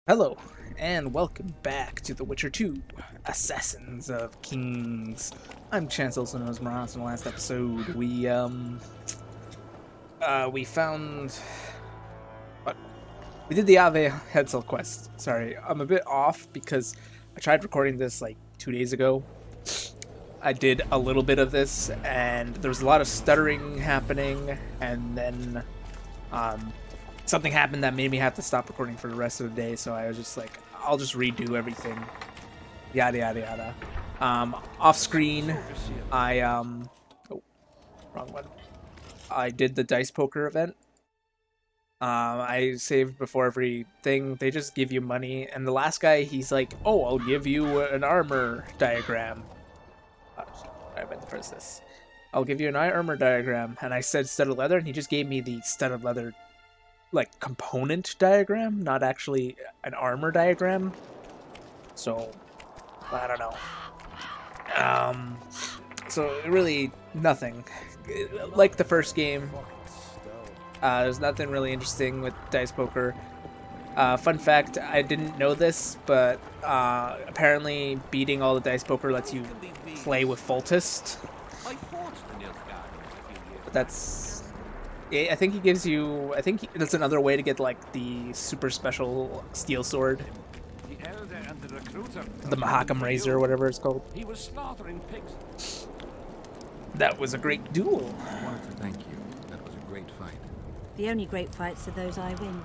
Hello, and welcome back to The Witcher 2, Assassins of Kings. I'm Chance, also known as Morales. In the last episode, we found... What? We did the Ave Hetzel quest. Sorry, I'm a bit off because I tried recording this like 2 days ago. I did a little bit of this, and there was a lot of stuttering happening, and then, something happened that made me have to stop recording for the rest of the day, so I was just like, I'll just redo everything. Yada yada yada. Off screen, I oh, wrong one. I did the dice poker event. I saved before everything. They just give you money, and the last guy, he's like, "Oh, I'll give you an armor diagram." I meant to press this. I'll give you an armor diagram, and I said studded leather, and he just gave me the studded leather like component diagram, not actually an armor diagram. So I don't know. So really nothing like the first game. There's nothing really interesting with dice poker. Fun fact, I didn't know this, but apparently beating all the dice poker lets you play with Foltest. But that's... I think he gives you... I think that's another way to get, like, the super special steel sword. The Mahakam Razor, or whatever it's called. He was slaughtering pigs. That was a great duel. I wanted to thank you. That was a great fight. The only great fights are those I win.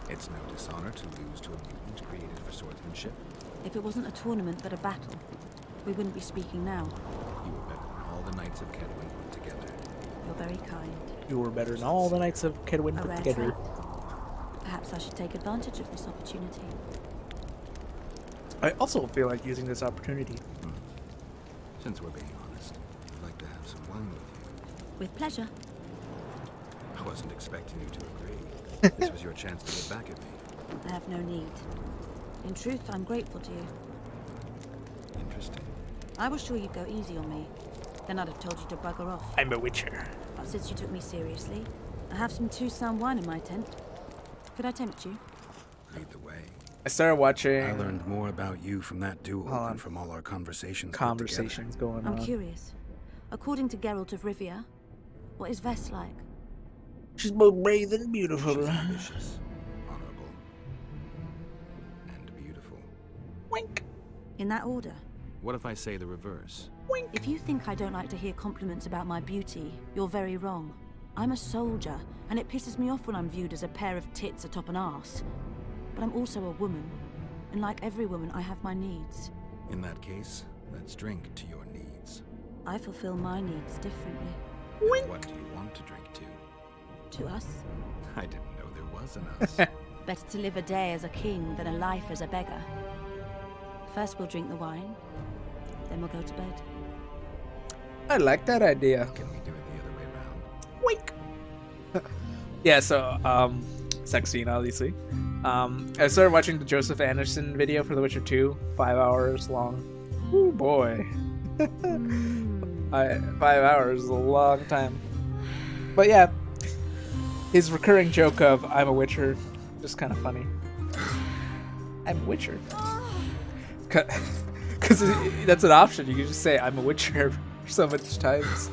It's no dishonor to lose to a mutant created for swordsmanship. If it wasn't a tournament but a battle, we wouldn't be speaking now. You were better than all the Knights of Kedwin put together. You're very kind. You were better than all the Knights of Kedwin A put rare together. trait. Perhaps I should take advantage of this opportunity. I also feel like using this opportunity. Since we're being honest, I'd like to have some wine with you. With pleasure. I wasn't expecting you to agree. This was your chance to get back at me. I have no need. In truth, I'm grateful to you. Interesting. I was sure you'd go easy on me. Then I'd have told you to bugger off. I'm a Witcher. But since you took me seriously, I have some Toussaint wine in my tent. Could I tempt you? Lead the way. I started watching... I learned more about you from that duel than from all our conversations put Conversations going on. I'm curious. According to Geralt of Rivia, what is Vess like? She's both brave and beautiful. together. She's ambitious, honorable, and beautiful. Wink. In that order? What if I say the reverse? Wink. If you think I don't like to hear compliments about my beauty, you're very wrong. I'm a soldier, and it pisses me off when I'm viewed as a pair of tits atop an arse. But I'm also a woman, and like every woman, I have my needs. In that case, let's drink to your needs. I fulfill my needs differently. And what do you want to drink to? To us, I didn't know there was an us. better to live a day as a king than a life as a beggar. First we'll drink the wine, then we'll go to bed. I like that idea. Can we do it the other way around? Wink. Yeah, so, sex scene, obviously. I started watching the Joseph Anderson video for The Witcher 2, 5 hours long. Ooh, boy. 5 hours is a long time. But yeah, his recurring joke of, I'm a Witcher, just kind of funny. I'm a Witcher. Because that's an option, you can just say, I'm a Witcher so much times.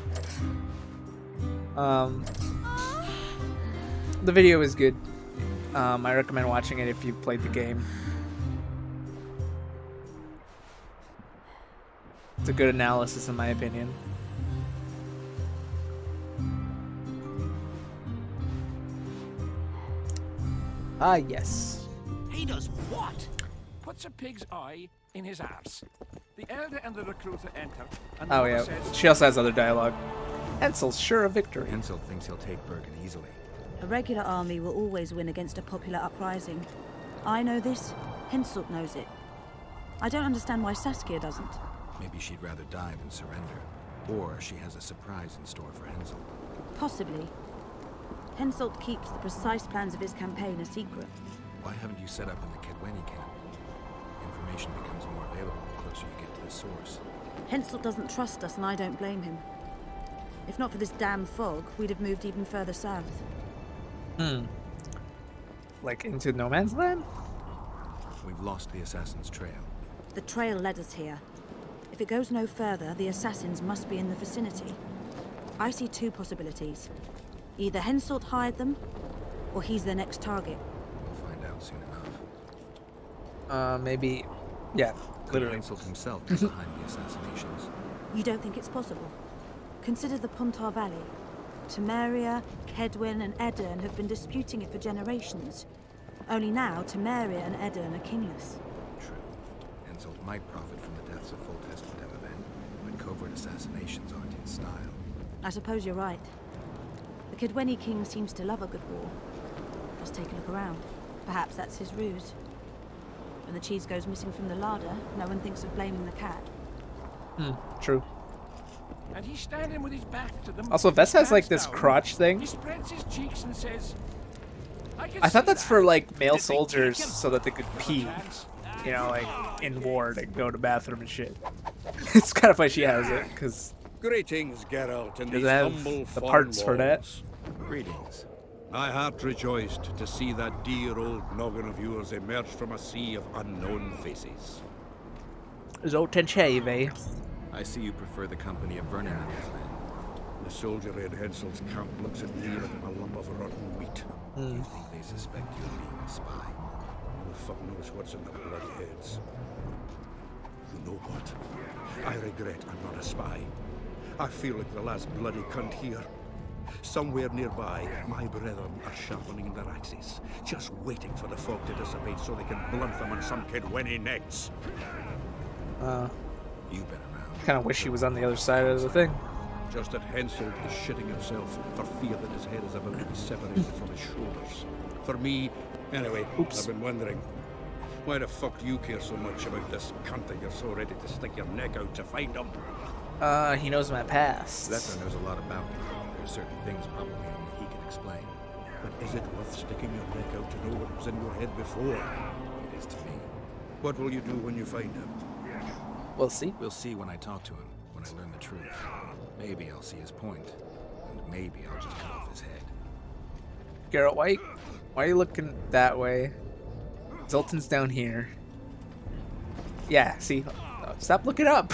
The video is good. I recommend watching it if you've played the game. It's a good analysis in my opinion. Ah, yes. He does what? Puts a pig's eye in his arse. The elder and the recruiter enter, and the Oh mother yeah, says, she also has other dialogue. Hensel's sure of victory. Hensel thinks he'll take Bergen easily. A regular army will always win against a popular uprising. I know this, Henselt knows it. I don't understand why Saskia doesn't. Maybe she'd rather die than surrender. Or she has a surprise in store for Hensel. Possibly. Henselt keeps the precise plans of his campaign a secret. Why haven't you set up in the Kedweni camp? Information becomes more available the closer you get to the source. Henselt doesn't trust us, and I don't blame him. If not for this damn fog, we'd have moved even further south. Like into no man's land? We've lost the assassin's trail. The trail led us here. If it goes no further, the assassins must be in the vicinity. I see two possibilities. Either Henselt hired them, or he's their next target. We'll find out soon enough. Maybe... Yeah, Could literally. Henselt himself be behind the assassinations? You don't think it's possible? Consider the Pontar Valley. Temeria, Kedwin, and Edirn have been disputing it for generations. Only now, Temeria and Edirn are kingless. True. Henselt might profit from the deaths of Foltest and Demoven, but covert assassinations aren't his style. I suppose you're right. The Kedweni king seems to love a good war. Just take a look around. Perhaps that's his ruse. When the cheese goes missing from the larder, no one thinks of blaming the cat. True. And he's standing with his back to them. Also, Vess has like hands this down. crotch thing. He spreads his cheeks and says, I thought that's for like male Did they soldiers take him? so that they could pee, Chance. you know, like in war to go to bathroom and shit. It's kind of why she has it, because Greetings, Geralt, and does these it have humble the foreign parts for that? walls. Greetings. My heart rejoiced to see that dear old noggin of yours emerge from a sea of unknown faces. Zotencheve. I see you prefer the company of Vernon and his men. The soldiery in Henselt's camp looks at me like I'm a lump of rotten meat. You think they suspect you of being a spy? Who the fuck knows what's in their bloody heads? You know what? I regret I'm not a spy. I feel like the last bloody cunt here. Somewhere nearby, my brethren are sharpening their axes, just waiting for the fog to dissipate so they can blunt them on some Kedweni necks. You've been around. Kind of wish he was on the other side of the thing. Just that Henselt is shitting himself for fear that his head is about to be separated from his shoulders. For me, anyway, Oops. I've been wondering, why the fuck do you care so much about this cunt that you're so ready to stick your neck out to find him? He knows my past. Zethra knows a lot about me. There's certain things probably only he can explain. But is it worth sticking your neck out to know what was in your head before? It is to me. What will you do when you find him? We'll see. We'll see when I talk to him, when I learn the truth. Maybe I'll see his point, and maybe I'll just cut off his head. Geralt, why are you looking that way? Zoltan's down here. Yeah, see? Stop looking up.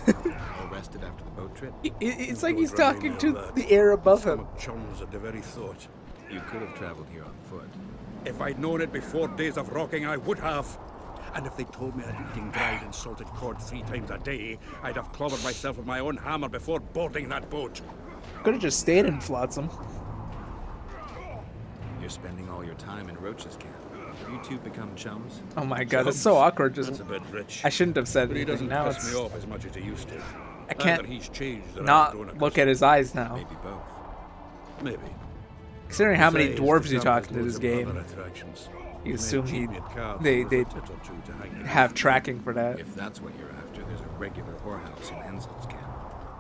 Arrested after the boat trip? It's like Don't he's remind talking me to of that. the air above him. Stomach chums at the very thought. You could have traveled here on foot. If I'd known it before days of rocking, I would have. And if they told me I'd be eating dried and salted cod 3 times a day, I'd have clobbered myself with my own hammer before boarding that boat. Could have just stayed in Flotsam. You're spending all your time in Roach's camp. Have you two become chums? Oh my god, it's so awkward. That's Just a bit rich. I shouldn't have said But he anything. doesn't Now piss it's me off as much as he used to. I can't Either he's changed or I don't not look at his eyes now. Maybe both. Maybe. Considering how many Besides, dwarves the you camp talk has to this loads of game, other attractions. you May assume cheat he me at cards they with they a tit or two to hang me have out. tracking for that. If that's what you're after, there's a regular whorehouse in Henselt's camp.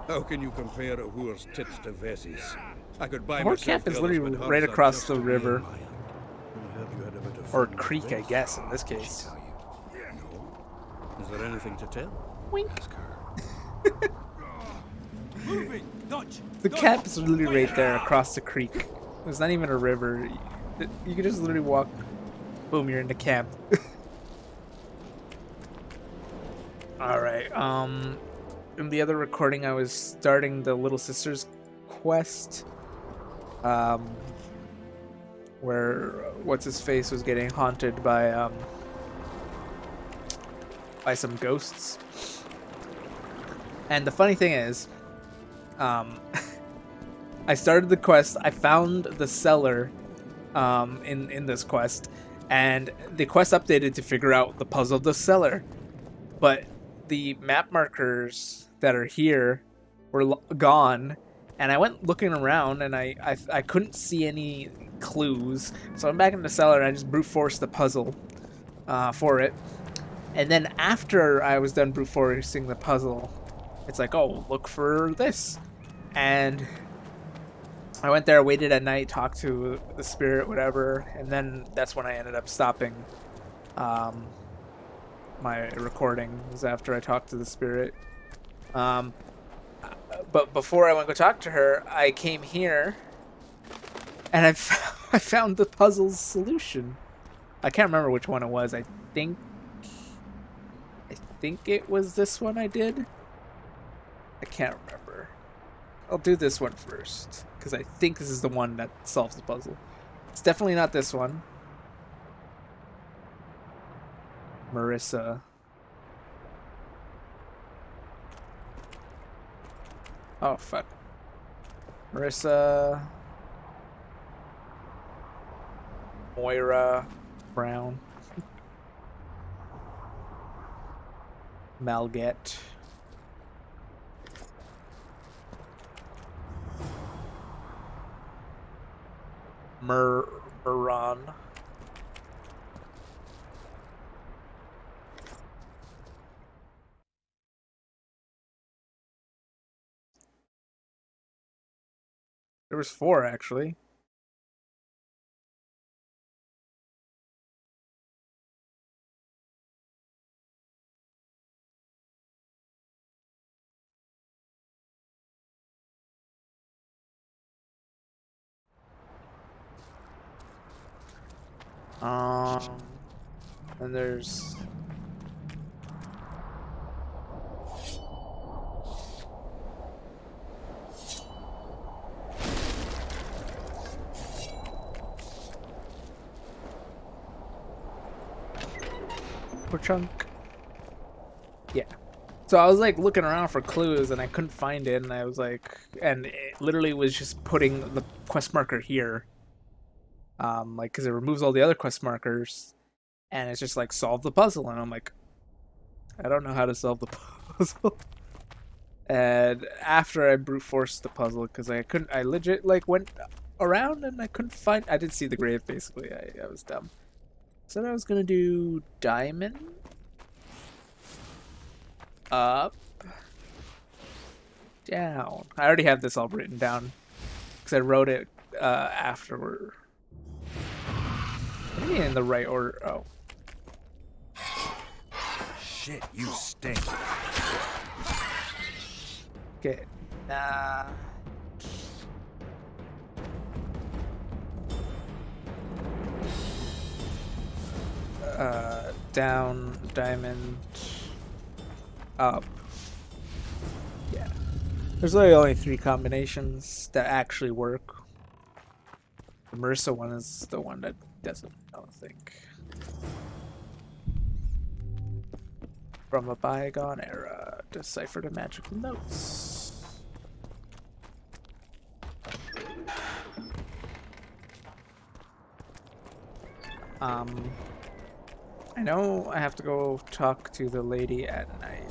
How can you compare a whore's tits to Vessi's? I could buy Whore myself camp the is others, literally but right hers are across just the to be river. admired. I heard you had a bit of Or fun with creek, I Vess. guess, in this Did she case. tell you? No. Is there anything to tell? Ask her. The camp is literally right there across the creek. There's not even a river. You can just literally walk. Boom, you're in the camp. Alright, in the other recording I was starting the Little Sisters quest. Where what's-his-face was getting haunted by some ghosts. And the funny thing is, I started the quest, I found the cellar in this quest, and the quest updated to figure out the puzzle of the cellar. But the map markers that are here were gone, and I went looking around, and I couldn't see any clues. So I'm back in the cellar, and I just brute forced the puzzle for it. And then after I was done brute forcing the puzzle, it's like, oh, look for this. And I went there, waited at night, talked to the spirit, whatever, and then that's when I ended up stopping my recording, was after I talked to the spirit. But before I went to go talk to her, I came here, and I found the puzzle's solution. I can't remember which one it was. I think it was this one I did. I can't remember. I'll do this one first, because I think this is the one that solves the puzzle. It's definitely not this one. Marissa. Oh, fuck. Marissa. Moira Brown. Malget. Muran. There was 4 actually. And there's chunk. Yeah. So I was like looking around for clues and I couldn't find it, and I was like, and it literally was just putting the quest marker here. Like, because it removes all the other quest markers, and it's just like solve the puzzle, and I'm like, I don't know how to solve the puzzle. And after I brute forced the puzzle, because I couldn't, I legit like went around and I couldn't find. I didn't see the grave. Basically, I was dumb. Said I was gonna do diamond, up, down. I already have this all written down because I wrote it afterward. Maybe in the right order. Oh. Shit, you stink. Okay. Nah. Down, diamond, up. Yeah. There's really only 3 combinations that actually work. The Marissa one is the one that doesn't, I don't think. From a bygone era, decipher the magical notes. I know I have to go talk to the lady at night.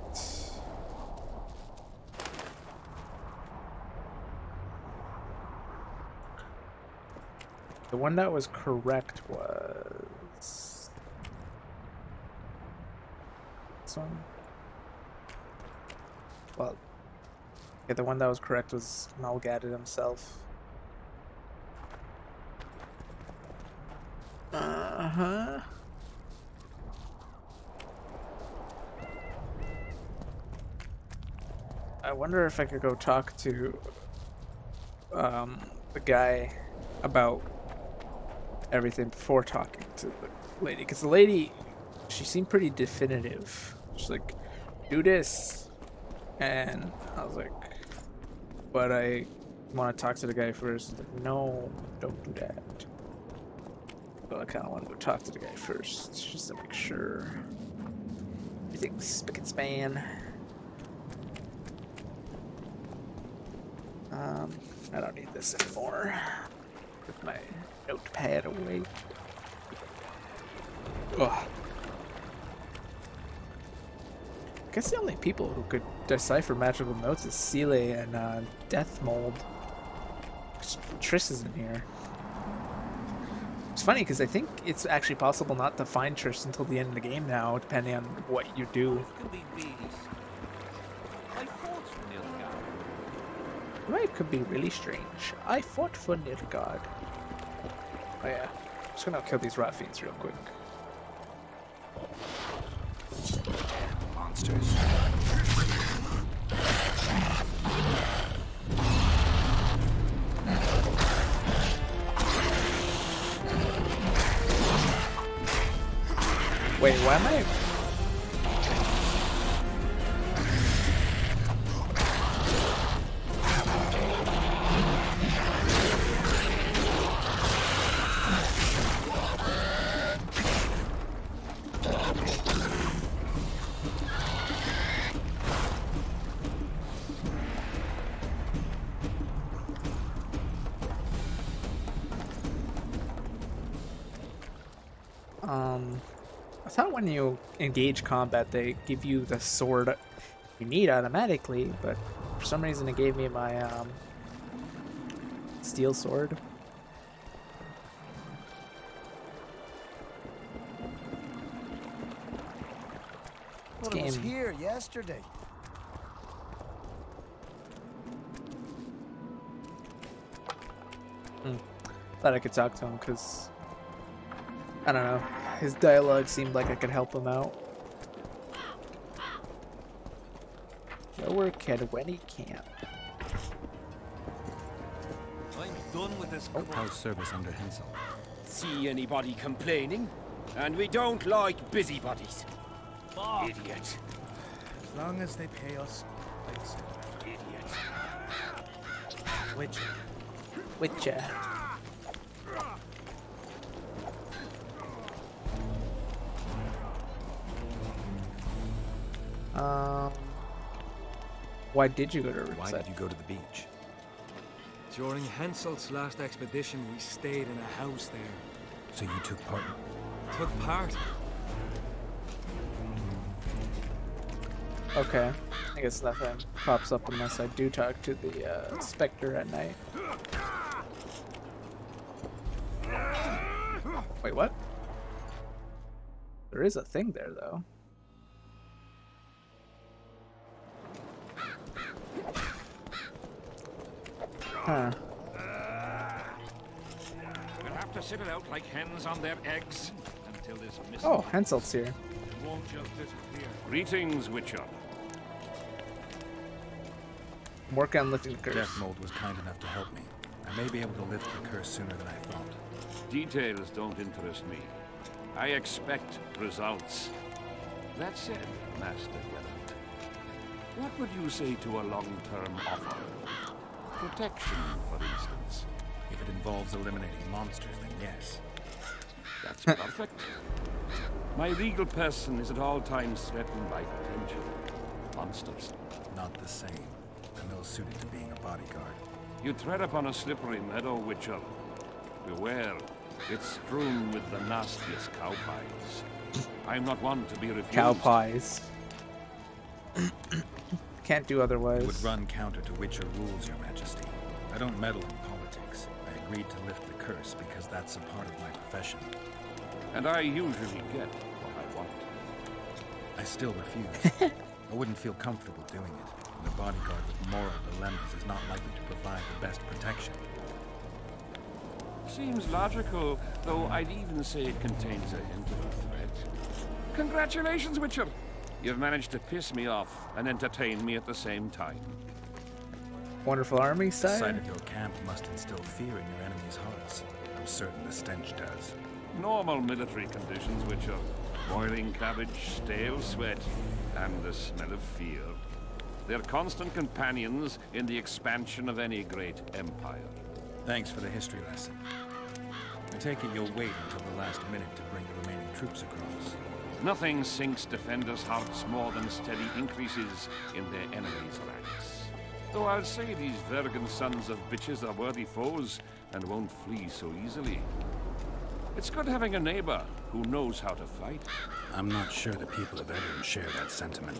The one that was correct was this one. Well, yeah, the one that was correct was Malgadid himself. Uh-huh. I wonder if I could go talk to the guy about everything before talking to the lady, because the lady, she seemed pretty definitive. She's like, do this, and I was like, but I want to talk to the guy first. Like, no, don't do that. But I kind of want to go talk to the guy first, just to make sure everything's spick and span. I don't need this anymore. Put my notepad away. Ugh. I guess the only people who could decipher magical notes is Seele and Death Mold. Triss is in here. It's funny because I think it's actually possible not to find Triss until the end of the game now, depending on what you do. Life could be really strange. I fought for Nilfgaard. Oh yeah. I'm just gonna kill these rat fiends real quick. Damn monsters. Wait, why am I? I thought when you engage combat, they give you the sword you need automatically, but for some reason it gave me my steel sword. Well, it was here yesterday. Thought I could talk to him because I don't know. His dialogue seemed like I could help him out. Lower Kedwenny Camp. I'm done with this. How's service under Hensel? See anybody complaining? And we don't like busybodies. Idiot. As long as they pay us, I'd say. Idiot. Witcher. Why did you go to Riverside? Why did you go to the beach? During Hensel's last expedition, we stayed in a house there. So you took part? Took part. Okay. I guess nothing pops up unless I do talk to the Spectre at night. Wait, what? There is a thing there, though. Huh. We'll have to sit it out like hens on their eggs until this mist Oh, Hensel's here. won't just disappear. Greetings, Witcher. I'm working on lifting the curse. Death Mold was kind enough to help me. I may be able to lift the curse sooner than I thought. Details don't interest me. I expect results. That said, Master Geralt, what would you say to a long-term offer? Protection, for instance. If it involves eliminating monsters, then yes. That's perfect. My regal person is at all times threatened by potential monsters. Not the same. I'm ill-suited to being a bodyguard. You tread upon a slippery meadow, Witcher. Beware, it's strewn with the nastiest cow pies. I'm not one to be refused. Cow pies. Can't do otherwise. It would run counter to Witcher rules, Your Majesty. I don't meddle in politics. I agreed to lift the curse because that's a part of my profession. And I usually get what I want. I still refuse. I wouldn't feel comfortable doing it. And a bodyguard with moral dilemmas is not likely to provide the best protection. Seems logical, though I'd even say it contains a hint of a threat. Congratulations, Witcher! You've managed to piss me off and entertain me at the same time. Wonderful army The side. sight of your camp must instill fear in your enemies' hearts. I'm certain the stench does. Normal military conditions, Witcher. Boiling cabbage, stale sweat, and the smell of fear. They're constant companions in the expansion of any great empire. Thanks for the history lesson. I take it you'll wait until the last minute to bring the remaining troops across. Nothing sinks defenders' hearts more than steady increases in their enemies' ranks. Though I'll say these Vergen sons of bitches are worthy foes and won't flee so easily. It's good having a neighbor who knows how to fight. I'm not sure the people of Edirne share that sentiment.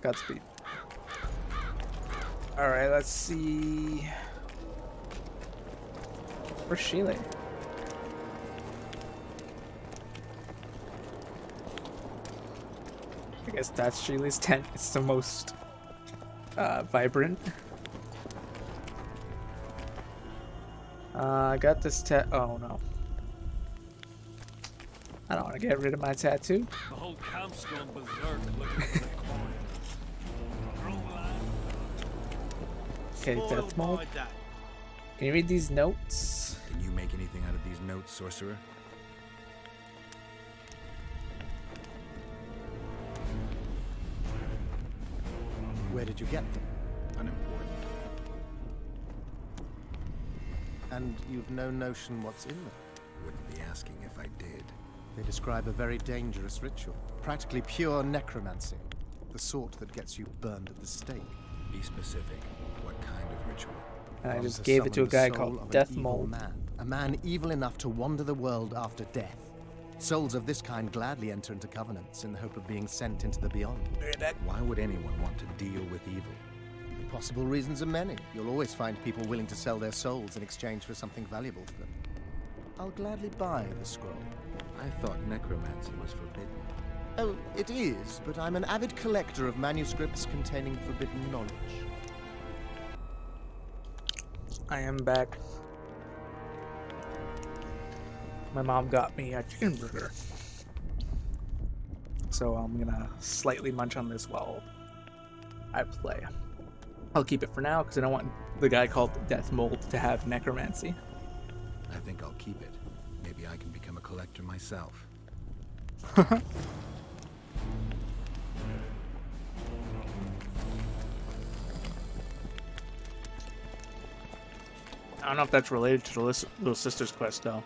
Godspeed. Alright, let's see. Where's Sheila? I guess that's Sheila's tent. It's the most vibrant. I got this oh no. I don't want to get rid of my tattoo. The whole camp's gone berserk looking for the coin. Okay, death mode. Can you read these notes? Can you make anything out of these notes, sorcerer? did you get them? Unimportant. And you've no notion what's in them? Wouldn't be asking if I did. They describe a very dangerous ritual. Practically pure necromancy. The sort that gets you burned at the stake. Be specific. What kind of ritual? And I One just gave it to a summon the guy soul called of an Death evil Mold. Man. A man evil enough to wander the world after death. Souls of this kind gladly enter into covenants in the hope of being sent into the beyond. Why would anyone want to deal with evil? The possible reasons are many. You'll always find people willing to sell their souls in exchange for something valuable to them. I'll gladly buy the scroll. I thought necromancy was forbidden. Oh, it is, but I'm an avid collector of manuscripts containing forbidden knowledge. I am back. My mom got me a chicken burger. So I'm gonna slightly munch on this while I play. I'll keep it for now because I don't want the guy called Death Mold to have necromancy. I think I'll keep it. Maybe I can become a collector myself. I don't know if that's related to the Little Sisters quest though.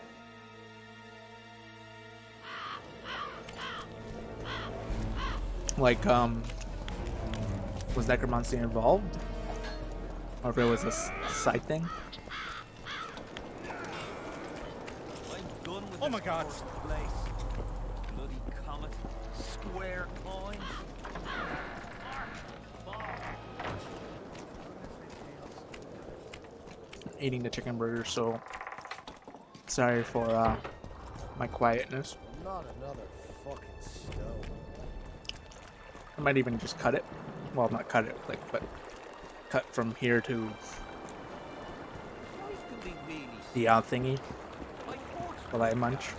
Like, was necromancy involved? Or if it was a side thing? Oh my god! Place. Bloody comet. Square coin. Eating the chicken burger, so sorry for my quietness. Not another fucking stone. I might even just cut it. Well, not cut it, like, but cut from here to the thingy while I munch.